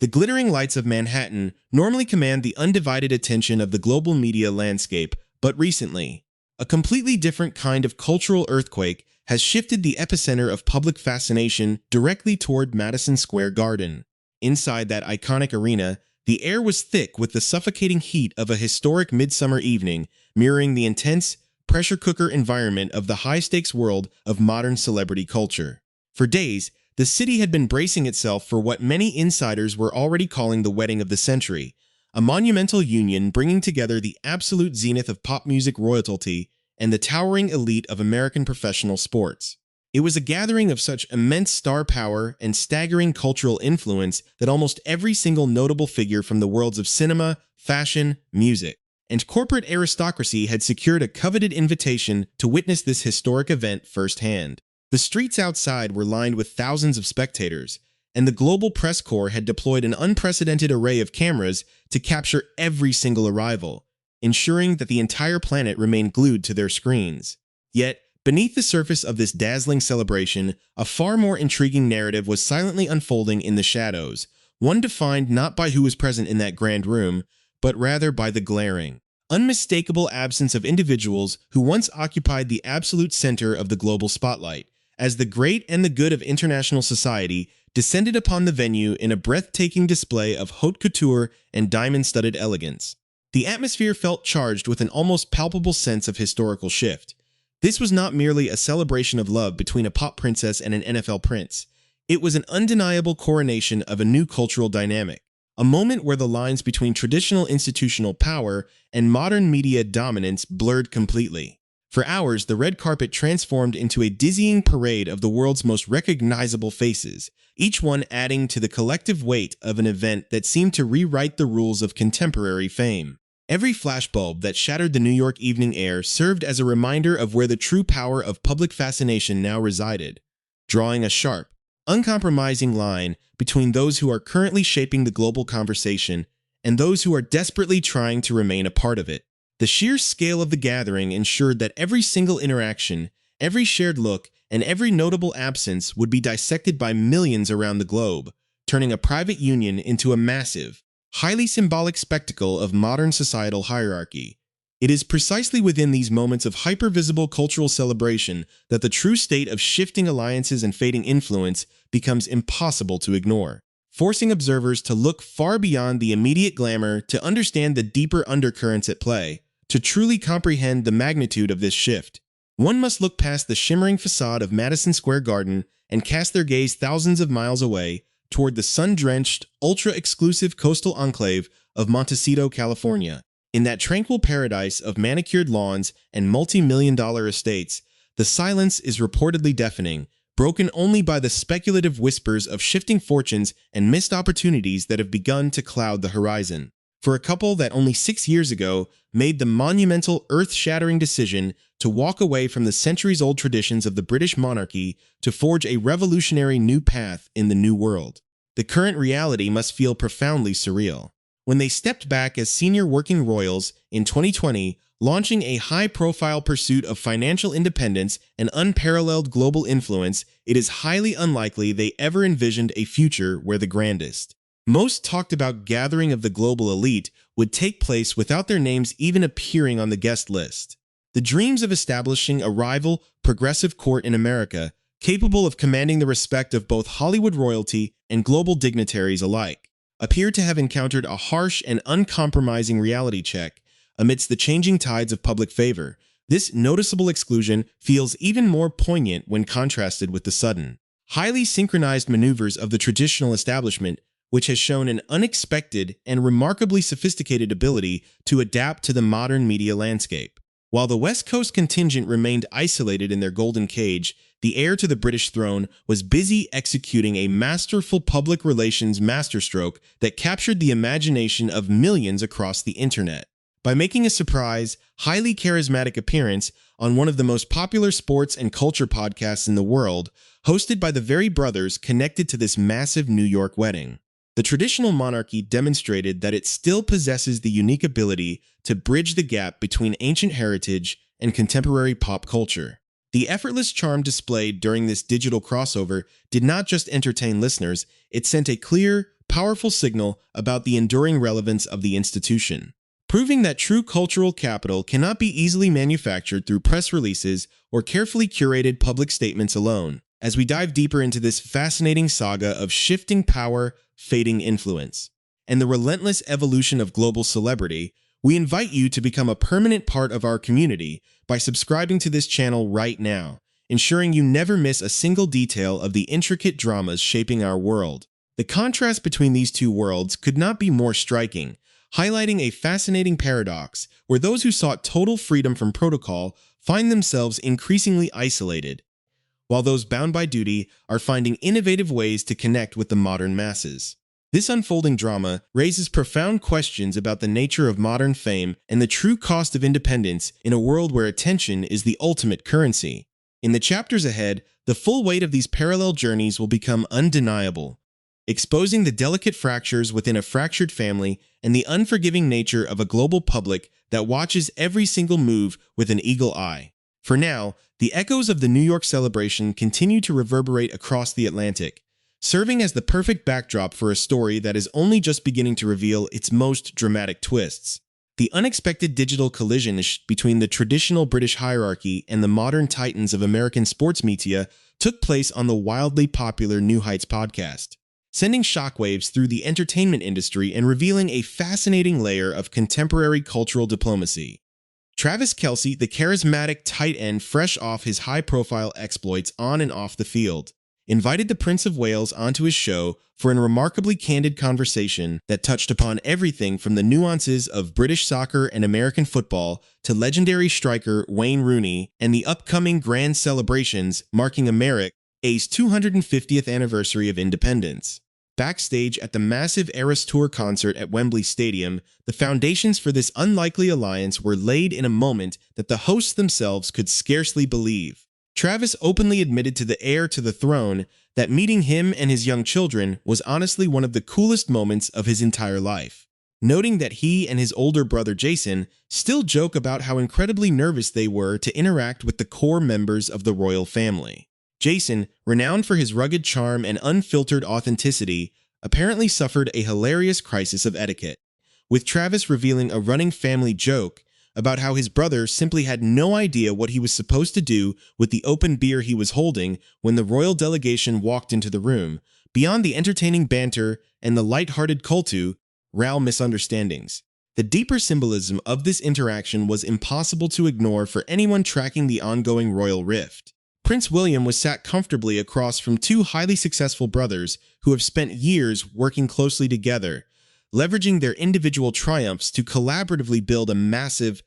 The glittering lights of Manhattan normally command the undivided attention of the global media landscape, but recently, a completely different kind of cultural earthquake has shifted the epicenter of public fascination directly toward Madison Square Garden. Inside that iconic arena, the air was thick with the suffocating heat of a historic midsummer evening, mirroring the intense, pressure cooker environment of the high-stakes world of modern celebrity culture. For days, the city had been bracing itself for what many insiders were already calling the wedding of the century, a monumental union bringing together the absolute zenith of pop music royalty and the towering elite of American professional sports. It was a gathering of such immense star power and staggering cultural influence that almost every single notable figure from the worlds of cinema, fashion, music, and corporate aristocracy had secured a coveted invitation to witness this historic event firsthand. The streets outside were lined with thousands of spectators, and the global press corps had deployed an unprecedented array of cameras to capture every single arrival, ensuring that the entire planet remained glued to their screens. Yet, beneath the surface of this dazzling celebration, a far more intriguing narrative was silently unfolding in the shadows, one defined not by who was present in that grand room, but rather by the glaring, unmistakable absence of individuals who once occupied the absolute center of the global spotlight, as the great and the good of international society descended upon the venue in a breathtaking display of haute couture and diamond-studded elegance. The atmosphere felt charged with an almost palpable sense of historical shift. This was not merely a celebration of love between a pop princess and an NFL prince. It was an undeniable coronation of a new cultural dynamic, a moment where the lines between traditional institutional power and modern media dominance blurred completely. For hours, the red carpet transformed into a dizzying parade of the world's most recognizable faces, each one adding to the collective weight of an event that seemed to rewrite the rules of contemporary fame. Every flashbulb that shattered the New York evening air served as a reminder of where the true power of public fascination now resided, drawing a sharp, uncompromising line between those who are currently shaping the global conversation and those who are desperately trying to remain a part of it. The sheer scale of the gathering ensured that every single interaction, every shared look, and every notable absence would be dissected by millions around the globe, turning a private union into a massive, highly symbolic spectacle of modern societal hierarchy. It is precisely within these moments of hyper-visible cultural celebration that the true state of shifting alliances and fading influence becomes impossible to ignore, forcing observers to look far beyond the immediate glamour to understand the deeper undercurrents at play. To truly comprehend the magnitude of this shift, one must look past the shimmering facade of Madison Square Garden and cast their gaze thousands of miles away toward the sun-drenched, ultra-exclusive coastal enclave of Montecito, California. In that tranquil paradise of manicured lawns and multi-million-dollar estates, the silence is reportedly deafening, broken only by the speculative whispers of shifting fortunes and missed opportunities that have begun to cloud the horizon. For a couple that only 6 years ago made the monumental, earth-shattering decision to walk away from the centuries-old traditions of the British monarchy to forge a revolutionary new path in the New World, the current reality must feel profoundly surreal. When they stepped back as senior working royals in 2020, launching a high-profile pursuit of financial independence and unparalleled global influence, it is highly unlikely they ever envisioned a future where the grandest, most talked about gathering of the global elite would take place without their names even appearing on the guest list. The dreams of establishing a rival, progressive court in America, capable of commanding the respect of both Hollywood royalty and global dignitaries alike, appeared to have encountered a harsh and uncompromising reality check amidst the changing tides of public favor. This noticeable exclusion feels even more poignant when contrasted with the sudden, highly synchronized maneuvers of the traditional establishment, which has shown an unexpected and remarkably sophisticated ability to adapt to the modern media landscape. While the West Coast contingent remained isolated in their golden cage, the heir to the British throne was busy executing a masterful public relations masterstroke that captured the imagination of millions across the internet. By making a surprise, highly charismatic appearance on one of the most popular sports and culture podcasts in the world, hosted by the very brothers connected to this massive New York wedding. The traditional monarchy demonstrated that it still possesses the unique ability to bridge the gap between ancient heritage and contemporary pop culture. The effortless charm displayed during this digital crossover did not just entertain listeners, it sent a clear, powerful signal about the enduring relevance of the institution, proving that true cultural capital cannot be easily manufactured through press releases or carefully curated public statements alone. As we dive deeper into this fascinating saga of shifting power, fading influence, and the relentless evolution of global celebrity, we invite you to become a permanent part of our community by subscribing to this channel right now, ensuring you never miss a single detail of the intricate dramas shaping our world. The contrast between these two worlds could not be more striking, highlighting a fascinating paradox where those who sought total freedom from protocol find themselves increasingly isolated, while those bound by duty are finding innovative ways to connect with the modern masses. This unfolding drama raises profound questions about the nature of modern fame and the true cost of independence in a world where attention is the ultimate currency. In the chapters ahead, the full weight of these parallel journeys will become undeniable, exposing the delicate fractures within a fractured family and the unforgiving nature of a global public that watches every single move with an eagle eye. For now, the echoes of the New York celebration continue to reverberate across the Atlantic, serving as the perfect backdrop for a story that is only just beginning to reveal its most dramatic twists. The unexpected digital collision between the traditional British hierarchy and the modern titans of American sports media took place on the wildly popular New Heights podcast, sending shockwaves through the entertainment industry and revealing a fascinating layer of contemporary cultural diplomacy. Travis Kelce, the charismatic tight end fresh off his high-profile exploits on and off the field, invited the Prince of Wales onto his show for a remarkably candid conversation that touched upon everything from the nuances of British soccer and American football to legendary striker Wayne Rooney and the upcoming grand celebrations marking America's 250th anniversary of independence. Backstage at the massive Eras Tour concert at Wembley Stadium, the foundations for this unlikely alliance were laid in a moment that the hosts themselves could scarcely believe. Travis openly admitted to the heir to the throne that meeting him and his young children was honestly one of the coolest moments of his entire life, noting that he and his older brother Jason still joke about how incredibly nervous they were to interact with the core members of the royal family. Jason, renowned for his rugged charm and unfiltered authenticity, apparently suffered a hilarious crisis of etiquette, with Travis revealing a running family joke about how his brother simply had no idea what he was supposed to do with the open beer he was holding when the royal delegation walked into the room. Beyond the entertaining banter and the light-hearted cultural misunderstandings, the deeper symbolism of this interaction was impossible to ignore for anyone tracking the ongoing royal rift. Prince William was sat comfortably across from two highly successful brothers who have spent years working closely together, leveraging their individual triumphs to collaboratively build a massive,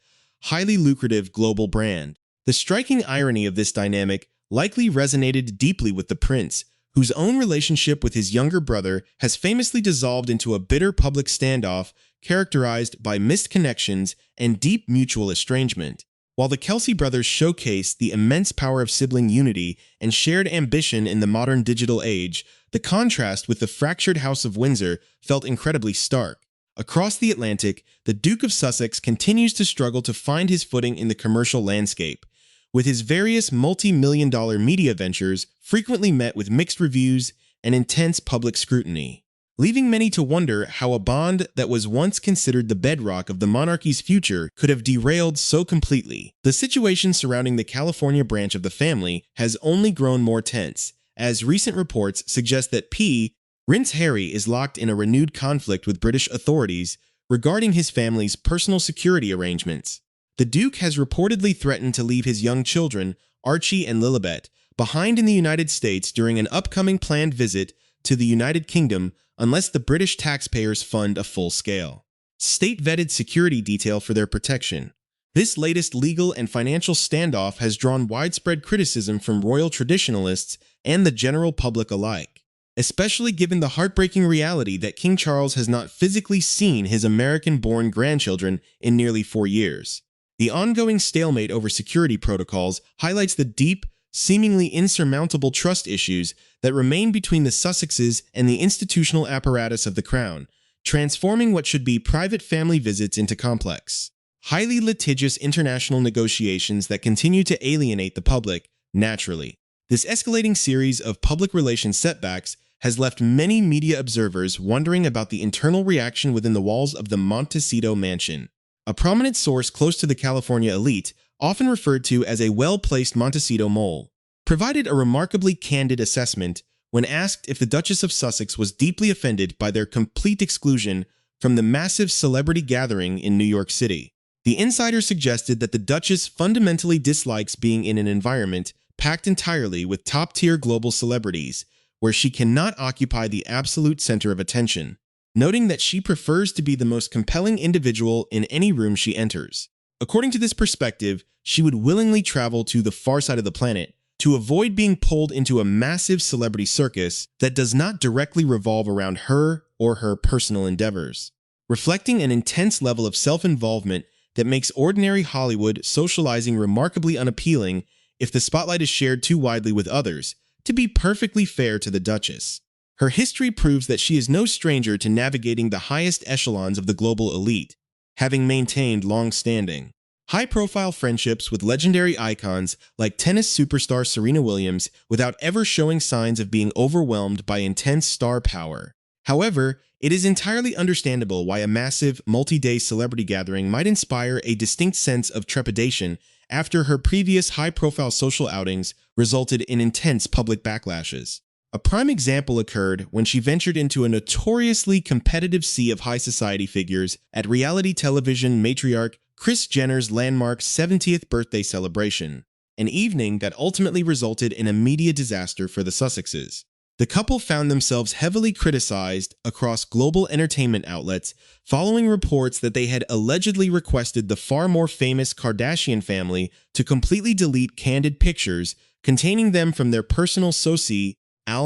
highly lucrative global brand. The striking irony of this dynamic likely resonated deeply with the prince, whose own relationship with his younger brother has famously dissolved into a bitter public standoff characterized by missed connections and deep mutual estrangement. While the Kelce brothers showcased the immense power of sibling unity and shared ambition in the modern digital age, the contrast with the fractured House of Windsor felt incredibly stark. Across the Atlantic, the Duke of Sussex continues to struggle to find his footing in the commercial landscape, with his various multi-million-dollar media ventures frequently met with mixed reviews and intense public scrutiny, leaving many to wonder how a bond that was once considered the bedrock of the monarchy's future could have derailed so completely. The situation surrounding the California branch of the family has only grown more tense, as recent reports suggest that Prince Harry is locked in a renewed conflict with British authorities regarding his family's personal security arrangements. The Duke has reportedly threatened to leave his young children, Archie and Lilibet, behind in the United States during an upcoming planned visit to the United Kingdom unless the British taxpayers fund a full-scale, state-vetted security detail for their protection. This latest legal and financial standoff has drawn widespread criticism from royal traditionalists and the general public alike, especially given the heartbreaking reality that King Charles has not physically seen his American-born grandchildren in nearly 4 years. The ongoing stalemate over security protocols highlights the deep, seemingly insurmountable trust issues that remain between the Sussexes and the institutional apparatus of the crown, transforming what should be private family visits into complex, highly litigious international negotiations that continue to alienate the public. Naturally, this escalating series of public relations setbacks has left many media observers wondering about the internal reaction within the walls of the Montecito mansion. A prominent source close to the California elite, often referred to as a well-placed Montecito mole, provided a remarkably candid assessment when asked if the Duchess of Sussex was deeply offended by their complete exclusion from the massive celebrity gathering in New York City. The insider suggested that the Duchess fundamentally dislikes being in an environment packed entirely with top-tier global celebrities, where she cannot occupy the absolute center of attention, noting that she prefers to be the most compelling individual in any room she enters. According to this perspective, she would willingly travel to the far side of the planet to avoid being pulled into a massive celebrity circus that does not directly revolve around her or her personal endeavors, reflecting an intense level of self-involvement that makes ordinary Hollywood socializing remarkably unappealing if the spotlight is shared too widely with others. To be perfectly fair to the Duchess, her history proves that she is no stranger to navigating the highest echelons of the global elite, having maintained long-standing, high-profile friendships with legendary icons like tennis superstar Serena Williams without ever showing signs of being overwhelmed by intense star power. However, it is entirely understandable why a massive, multi-day celebrity gathering might inspire a distinct sense of trepidation after her previous high-profile social outings resulted in intense public backlashes. A prime example occurred when she ventured into a notoriously competitive sea of high society figures at reality television matriarch Kris Jenner's landmark 70th birthday celebration, an evening that ultimately resulted in a media disaster for the Sussexes. The couple found themselves heavily criticized across global entertainment outlets following reports that they had allegedly requested the far more famous Kardashian family to completely delete candid pictures containing them from their personal social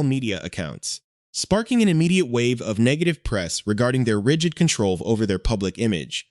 media accounts, sparking an immediate wave of negative press regarding their rigid control over their public image.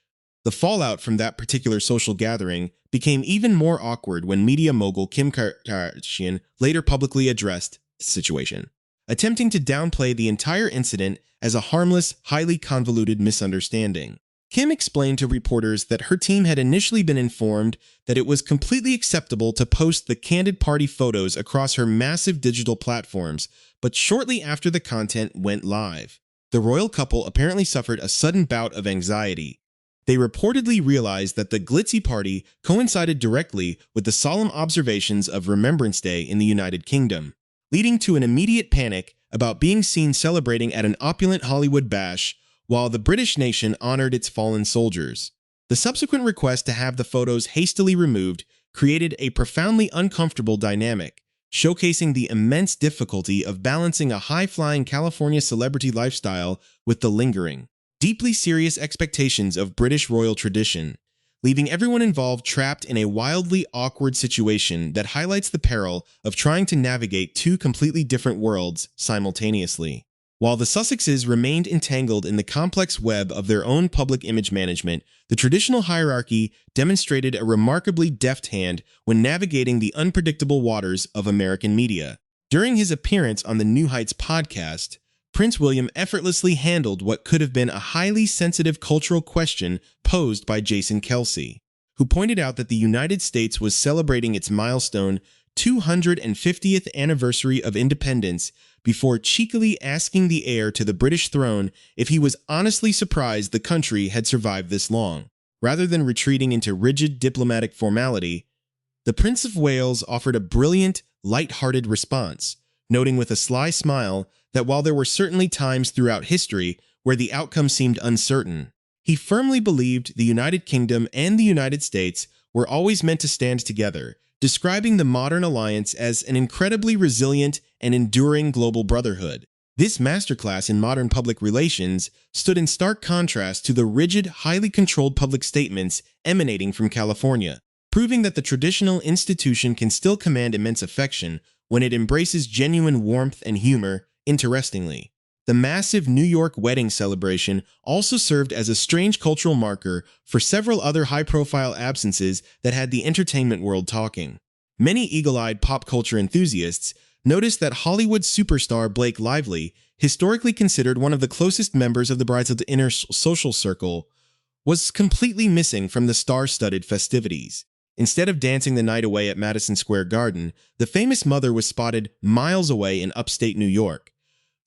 The fallout from that particular social gathering became even more awkward when media mogul Kim Kardashian later publicly addressed the situation, attempting to downplay the entire incident as a harmless, highly convoluted misunderstanding. Kim explained to reporters that her team had initially been informed that it was completely acceptable to post the candid party photos across her massive digital platforms, but shortly after the content went live, the royal couple apparently suffered a sudden bout of anxiety. They reportedly realized that the glitzy party coincided directly with the solemn observations of Remembrance Day in the United Kingdom, leading to an immediate panic about being seen celebrating at an opulent Hollywood bash while the British nation honored its fallen soldiers. The subsequent request to have the photos hastily removed created a profoundly uncomfortable dynamic, showcasing the immense difficulty of balancing a high-flying California celebrity lifestyle with the lingering, deeply serious expectations of British royal tradition, leaving everyone involved trapped in a wildly awkward situation that highlights the peril of trying to navigate two completely different worlds simultaneously. While the Sussexes remained entangled in the complex web of their own public image management, the traditional hierarchy demonstrated a remarkably deft hand when navigating the unpredictable waters of American media. During his appearance on the New Heights podcast, Prince William effortlessly handled what could have been a highly sensitive cultural question posed by Jason Kelce, who pointed out that the United States was celebrating its milestone 250th anniversary of independence before cheekily asking the heir to the British throne if he was honestly surprised the country had survived this long. Rather than retreating into rigid diplomatic formality, the Prince of Wales offered a brilliant, light-hearted response, noting with a sly smile that while there were certainly times throughout history where the outcome seemed uncertain, he firmly believed the United Kingdom and the United States were always meant to stand together, describing the modern alliance as an incredibly resilient and enduring global brotherhood. This masterclass in modern public relations stood in stark contrast to the rigid, highly controlled public statements emanating from California, proving that the traditional institution can still command immense affection when it embraces genuine warmth and humor. Interestingly, the massive New York wedding celebration also served as a strange cultural marker for several other high-profile absences that had the entertainment world talking. Many eagle-eyed pop culture enthusiasts noticed that Hollywood superstar Blake Lively, historically considered one of the closest members of the bride's inner social circle, was completely missing from the star-studded festivities. Instead of dancing the night away at Madison Square Garden, the famous mother was spotted miles away in upstate New York,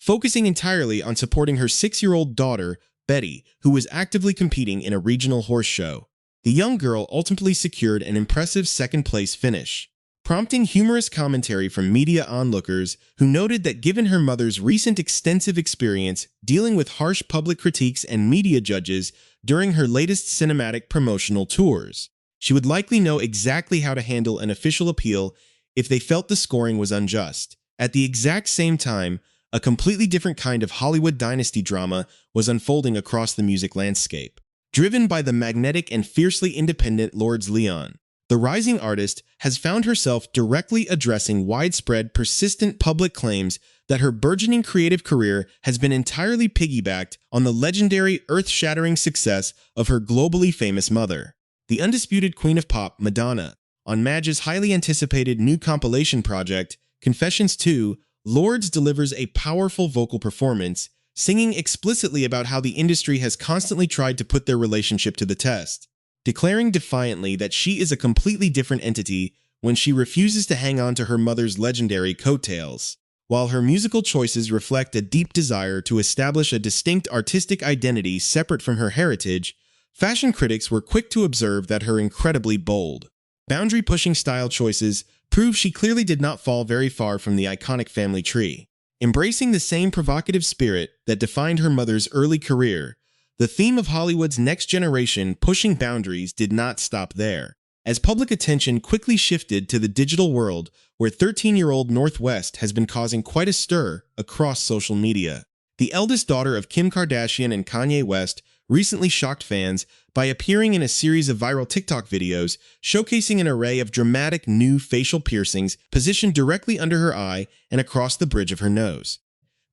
focusing entirely on supporting her 6-year-old daughter, Betty, who was actively competing in a regional horse show. The young girl ultimately secured an impressive second-place finish, prompting humorous commentary from media onlookers who noted that given her mother's recent extensive experience dealing with harsh public critiques and media judges during her latest cinematic promotional tours, she would likely know exactly how to handle an official appeal if they felt the scoring was unjust. At the exact same time, a completely different kind of Hollywood dynasty drama was unfolding across the music landscape. Driven by the magnetic and fiercely independent Lords Leon, the rising artist has found herself directly addressing widespread, persistent public claims that her burgeoning creative career has been entirely piggybacked on the legendary, earth-shattering success of her globally famous mother. The undisputed queen of pop, Madonna, on Madge's highly anticipated new compilation project, Confessions 2, Lords delivers a powerful vocal performance, singing explicitly about how the industry has constantly tried to put their relationship to the test, declaring defiantly that she is a completely different entity when she refuses to hang on to her mother's legendary coattails. While her musical choices reflect a deep desire to establish a distinct artistic identity separate from her heritage, fashion critics were quick to observe that her incredibly bold, boundary-pushing style choices prove she clearly did not fall very far from the iconic family tree. Embracing the same provocative spirit that defined her mother's early career, the theme of Hollywood's next generation pushing boundaries did not stop there. As public attention quickly shifted to the digital world, where 13-year-old Northwest has been causing quite a stir across social media. The eldest daughter of Kim Kardashian and Kanye West recently shocked fans by appearing in a series of viral TikTok videos showcasing an array of dramatic new facial piercings positioned directly under her eye and across the bridge of her nose.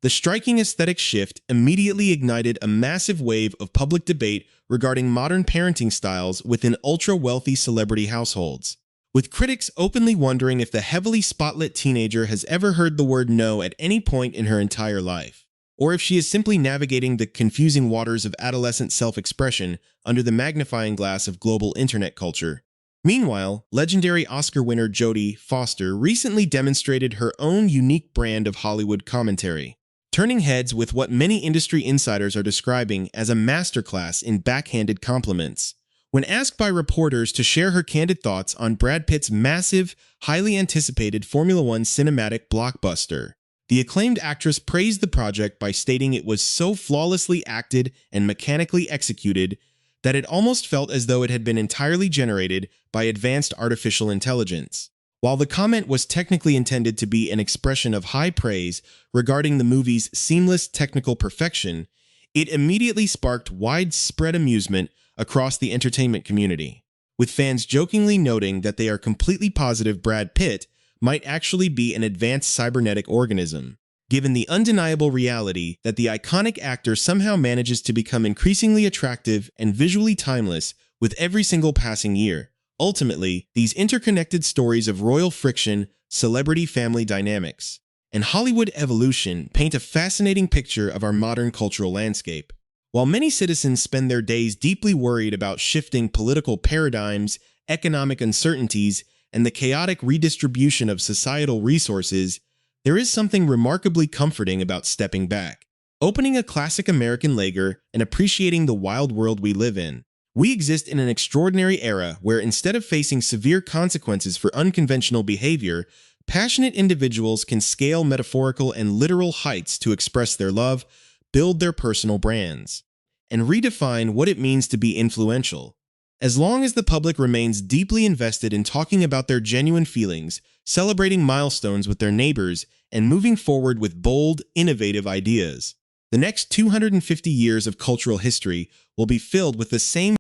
The striking aesthetic shift immediately ignited a massive wave of public debate regarding modern parenting styles within ultra-wealthy celebrity households, with critics openly wondering if the heavily spotlit teenager has ever heard the word no at any point in her entire life, or if she is simply navigating the confusing waters of adolescent self-expression under the magnifying glass of global internet culture. Meanwhile, legendary Oscar winner Jodie Foster recently demonstrated her own unique brand of Hollywood commentary, turning heads with what many industry insiders are describing as a masterclass in backhanded compliments. When asked by reporters to share her candid thoughts on Brad Pitt's massive, highly anticipated Formula One cinematic blockbuster, the acclaimed actress praised the project by stating it was so flawlessly acted and mechanically executed that it almost felt as though it had been entirely generated by advanced artificial intelligence. While the comment was technically intended to be an expression of high praise regarding the movie's seamless technical perfection, it immediately sparked widespread amusement across the entertainment community, with fans jokingly noting that they are completely positive Brad Pitt might actually be an advanced cybernetic organism, given the undeniable reality that the iconic actor somehow manages to become increasingly attractive and visually timeless with every single passing year. Ultimately, these interconnected stories of royal friction, celebrity-family dynamics, and Hollywood evolution paint a fascinating picture of our modern cultural landscape. While many citizens spend their days deeply worried about shifting political paradigms, economic uncertainties, and the chaotic redistribution of societal resources, there is something remarkably comforting about stepping back, opening a classic American lager, and appreciating the wild world we live in. We exist in an extraordinary era where instead of facing severe consequences for unconventional behavior, passionate individuals can scale metaphorical and literal heights to express their love, build their personal brands, and redefine what it means to be influential. As long as the public remains deeply invested in talking about their genuine feelings, celebrating milestones with their neighbors, and moving forward with bold, innovative ideas, the next 250 years of cultural history will be filled with the same